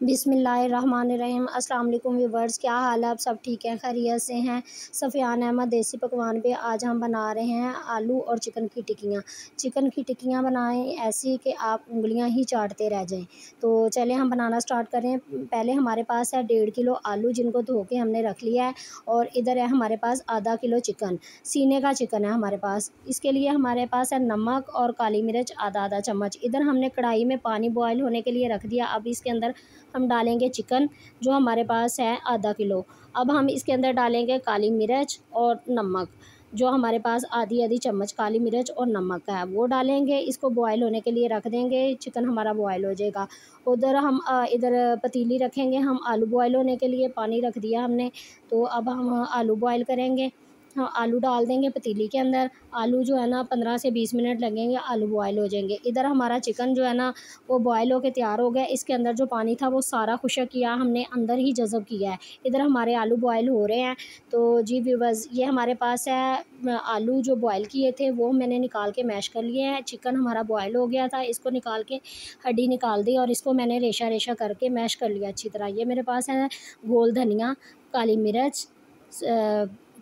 बिस्मिल्लाहिर्रहमानिर्रहीम। अस्सलाम वालेकुम व्यूवर्स, क्या हाल है? आप सब ठीक हैं, खैरियत से हैं? सफ़ियान अहमद देसी पकवान पे आज हम बना रहे हैं आलू और चिकन की टिक्कियाँ। चिकन की टिक्कियाँ बनाएं ऐसी कि आप उंगलियां ही चाटते रह जाएं। तो चले हम बनाना स्टार्ट करें। पहले हमारे पास है 1.5 किलो आलू, जिनको धो के हमने रख लिया है। और इधर है हमारे पास आधा किलो चिकन, सीने का चिकन है हमारे पास। इसके लिए हमारे पास है नमक और काली मिर्च आधा आधा चम्मच। इधर हमने कढ़ाई में पानी बॉयल होने के लिए रख दिया। अब इसके अंदर हम डालेंगे चिकन, जो हमारे पास है आधा किलो। अब हम इसके अंदर डालेंगे काली मिर्च और नमक, जो हमारे पास आधी आधी चम्मच काली मिर्च और नमक का है वो डालेंगे। इसको बॉयल होने के लिए रख देंगे। चिकन हमारा बॉयल हो जाएगा। उधर हम इधर पतीली रखेंगे हम आलू बॉयल होने के लिए। पानी रख दिया हमने, तो अब हम आलू बॉयल करेंगे। हाँ, आलू डाल देंगे पतीली के अंदर। आलू जो है ना 15 से 20 मिनट लगेंगे, आलू बॉयल हो जाएंगे। इधर हमारा चिकन जो है ना वो बॉयल होके तैयार हो गया। इसके अंदर जो पानी था वो सारा खुश्क किया हमने, अंदर ही जज़ब किया है। इधर हमारे आलू बॉयल हो रहे हैं। तो जी व्यूअर्स, ये हमारे पास है आलू जो बॉयल किए थे वो मैंने निकाल के मैश कर लिए हैं। चिकन हमारा बॉयल हो गया था, इसको निकाल के हड्डी निकाल दी और इसको मैंने रेशा रेशा करके मैश कर लिया अच्छी तरह। ये मेरे पास है गोल धनिया, काली मिर्च,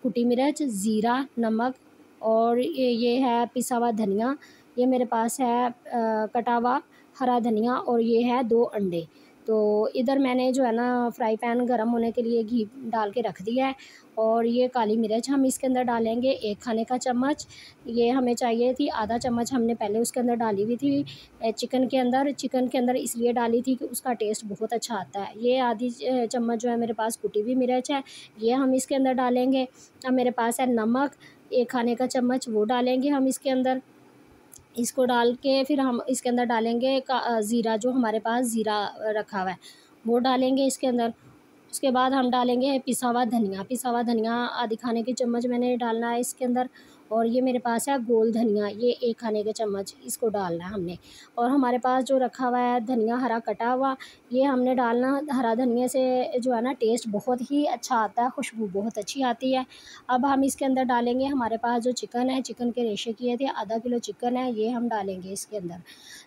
कुटी मिर्च, ज़ीरा, नमक, और ये है पिसा हुआ धनिया। ये मेरे पास है कटा हुआ हरा धनिया, और ये है 2 अंडे। तो इधर मैंने जो है ना फ्राई पैन गरम होने के लिए घी डाल के रख दिया है। और ये काली मिर्च हम इसके अंदर डालेंगे 1 खाने का चम्मच। ये हमें चाहिए थी आधा चम्मच, हमने पहले उसके अंदर डाली हुई थी चिकन के अंदर। चिकन के अंदर इसलिए डाली थी कि उसका टेस्ट बहुत अच्छा आता है। ये आधी चम्मच जो है मेरे पास कुटी हुई मिर्च है, ये हम इसके अंदर डालेंगे। अब मेरे पास है नमक 1 खाने का चम्मच, वो डालेंगे हम इसके अंदर। इसको डाल के फिर हम इसके अंदर डालेंगे ज़ीरा, जो हमारे पास ज़ीरा रखा हुआ है वो डालेंगे इसके अंदर। उसके बाद हम डालेंगे पिसा हुआ धनिया। पिसा हुआ धनिया आधी खाने की चम्मच मैंने डालना है इसके अंदर। और ये मेरे पास है गोल धनिया, ये 1 खाने के चम्मच इसको डालना है हमने। और हमारे पास जो रखा हुआ है धनिया हरा कटा हुआ, ये हमने डालना। हरा धनिया से जो है ना टेस्ट बहुत ही अच्छा आता है, खुशबू बहुत अच्छी आती है। अब हम इसके अंदर डालेंगे हमारे पास जो चिकन है, चिकन के रेशे किए थे, आधा किलो चिकन है, ये हम डालेंगे इसके अंदर।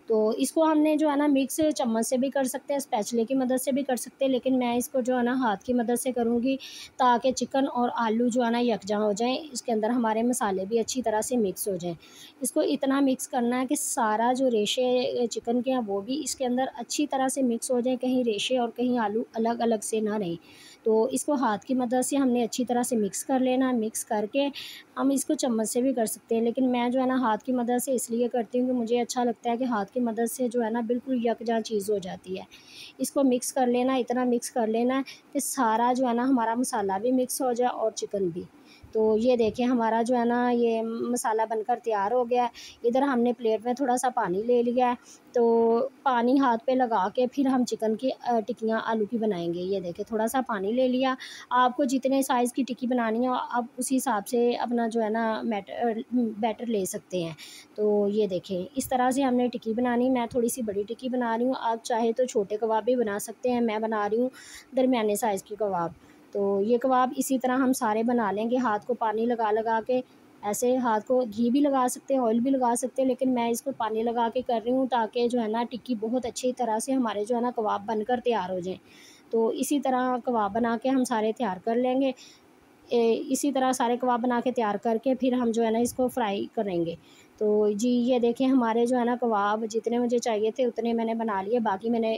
तो इसको हमने जो है ना मिक्स चम्मच से भी कर सकते हैं, स्पैचुले की मदद से भी कर सकते हैं, लेकिन मैं इसको जो है ना हाथ की मदद से करूँगी, ताकि चिकन और आलू जो है ना यकजा हो जाएं। इसके अंदर हमारे मसाले भी अच्छी तरह से मिक्स हो जाएं। इसको इतना मिक्स करना है कि सारा जो रेशे चिकन के हैं वो भी इसके अंदर अच्छी तरह से मिक्स हो जाए, कहीं रेशे और कहीं आलू अलग अलग से ना रहें। तो इसको हाथ की मदद से हमने अच्छी तरह से मिक्स कर लेना। मिक्स करके हम इसको चम्मच से भी कर सकते हैं, लेकिन मैं जो है ना हाथ की मदद से इसलिए करती हूँ कि मुझे अच्छा लगता है कि हाथ की मदद से जो है ना बिल्कुल यकजा चीज़ हो जाती है। इसको मिक्स कर लेना, इतना मिक्स कर लेना कि सारा जो है ना हमारा मसाला भी मिक्स हो जाए और चिकन भी। तो ये देखिए हमारा जो है ना ये मसाला बनकर तैयार हो गया है। इधर हमने प्लेट में थोड़ा सा पानी ले लिया है। तो पानी हाथ पे लगा के फिर हम चिकन की टिक्कियाँ आलू की बनाएंगे। ये देखिए थोड़ा सा पानी ले लिया। आपको जितने साइज़ की टिक्की बनानी हो आप उसी हिसाब से अपना जो है ना बैटर ले सकते हैं। तो ये देखें इस तरह से हमने टिक्की बनानी। मैं थोड़ी सी बड़ी टिक्की बना रही हूँ, आप चाहे तो छोटे कबाब भी बना सकते हैं। मैं बना रही हूँ दरमियाने साइज़ की कबाब। तो ये कबाब इसी तरह हम सारे बना लेंगे। हाथ को पानी लगा लगा के, ऐसे हाथ को घी भी लगा सकते हैं, ऑयल भी लगा सकते हैं, लेकिन मैं इसको पानी लगा के कर रही हूँ ताकि जो है ना टिक्की बहुत अच्छी तरह से हमारे जो है ना कबाब बनकर तैयार हो जाएं। तो इसी तरह कबाब बना के हम सारे तैयार कर लेंगे। इसी तरह सारे कबाब बना के तैयार करके फिर हम जो है ना इसको फ्राई करेंगे। तो जी ये देखें हमारे जो है ना कबाब जितने मुझे चाहिए थे उतने मैंने बना लिए, बाकी मैंने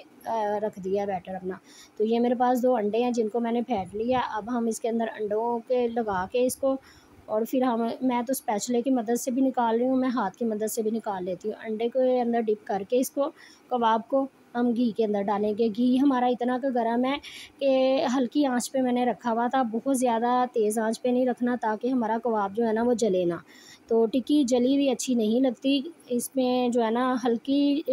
रख दिया बैटर अपना। तो ये मेरे पास 2 अंडे हैं जिनको मैंने फेंट लिया। अब हम इसके अंदर अंडों के लगा के इसको, और फिर मैं तो स्पैचुले की मदद से भी निकाल रही हूँ, मैं हाथ की मदद से भी निकाल लेती हूँ। अंडे के अंदर डिप करके इसको कबाब को हम घी के अंदर डालेंगे। घी हमारा इतना का गर्म है कि हल्की आंच पे मैंने रखा हुआ था, बहुत ज़्यादा तेज़ आंच पे नहीं रखना ताकि हमारा कबाब जो है ना वो जले ना। तो टिक्की जली हुई अच्छी नहीं लगती। इसमें जो है ना हल्की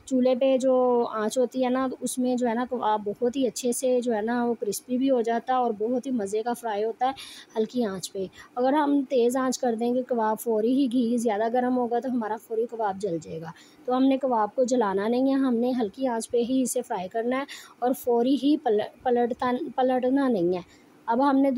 चूल्हे पे जो आंच होती है ना उसमें जो है ना कबाब बहुत ही अच्छे से जो है ना वो क्रिस्पी भी हो जाता है और बहुत ही मज़े का फ्राई होता है हल्की आंच पे। अगर हम तेज़ आंच कर देंगे कबाब फ़ौरी ही घी ज़्यादा गर्म होगा तो हमारा फ़ौरी कबाब जल जाएगा। तो हमने कबाब को जलाना नहीं है, हमने हल्की आंच पे ही इसे फ्राई करना है और फ़ौरी ही पलटना नहीं है। अब हमने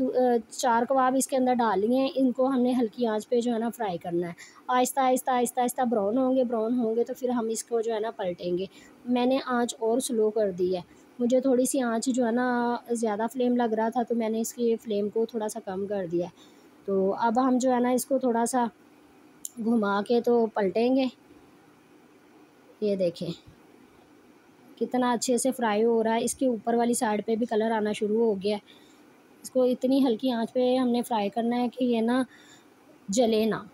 4 कबाब इसके अंदर डाल लिए हैं, इनको हमने हल्की आंच पे जो है ना फ्राई करना है। आहिस्ता आहिस्ता आहिस्ता आहिस्ता ब्राउन होंगे तो फिर हम इसको जो है ना पलटेंगे। मैंने आंच और स्लो कर दी है, मुझे थोड़ी सी आंच जो है ना ज़्यादा फ्लेम लग रहा था, तो मैंने इसकी फ्लेम को थोड़ा सा कम कर दिया। तो अब हम जो है ना इसको थोड़ा सा घुमा के तो पलटेंगे। ये देखें कितना अच्छे से फ्राई हो रहा है, इसके ऊपर वाली साइड पे भी कलर आना शुरू हो गया है। इसको इतनी हल्की आंच पे हमने फ्राई करना है कि ये ना जले ना।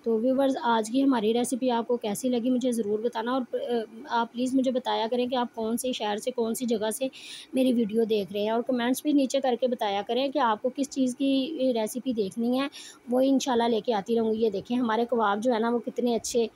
तो व्यूवर्स, आज की हमारी रेसिपी आपको कैसी लगी मुझे ज़रूर बताना, और आप प्लीज़ मुझे बताया करें कि आप कौन से शहर से, कौन सी जगह से मेरी वीडियो देख रहे हैं, और कमेंट्स भी नीचे करके बताया करें कि आपको किस चीज़ की रेसिपी देखनी है, वो इंशाल्लाह लेके आती रहूँगी। ये देखें हमारे कबाब जो है ना वो कितने अच्छे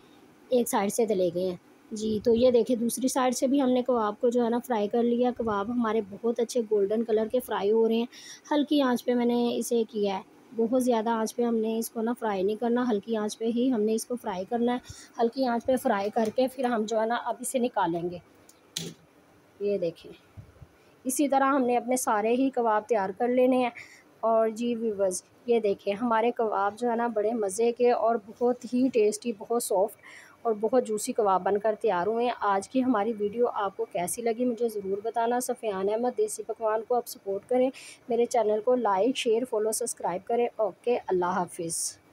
एक साइड से तले गए हैं जी। तो ये देखिए दूसरी साइड से भी हमने कबाब को जो है ना फ्राई कर लिया। कबाब हमारे बहुत अच्छे गोल्डन कलर के फ्राई हो रहे हैं। हल्की आंच पे मैंने इसे किया है, बहुत ज़्यादा आंच पे हमने इसको ना फ्राई नहीं करना, हल्की आंच पे ही हमने इसको फ्राई करना है। हल्की आंच पे फ्राई करके फिर हम जो है ना अब इसे निकालेंगे। ये देखें इसी तरह हमने अपने सारे ही कबाब तैयार कर लेने हैं। और जी व्यूवर्स, ये देखें हमारे कबाब जो है ना बड़े मज़े के और बहुत ही टेस्टी, बहुत सॉफ्ट और बहुत जूसी कबाब बनकर तैयार हुए हैं। आज की हमारी वीडियो आपको कैसी लगी मुझे ज़रूर बताना। सफ़ियान अहमद देसी पकवान को आप सपोर्ट करें, मेरे चैनल को लाइक शेयर फॉलो सब्सक्राइब करें। ओके, अल्लाह हाफिज़।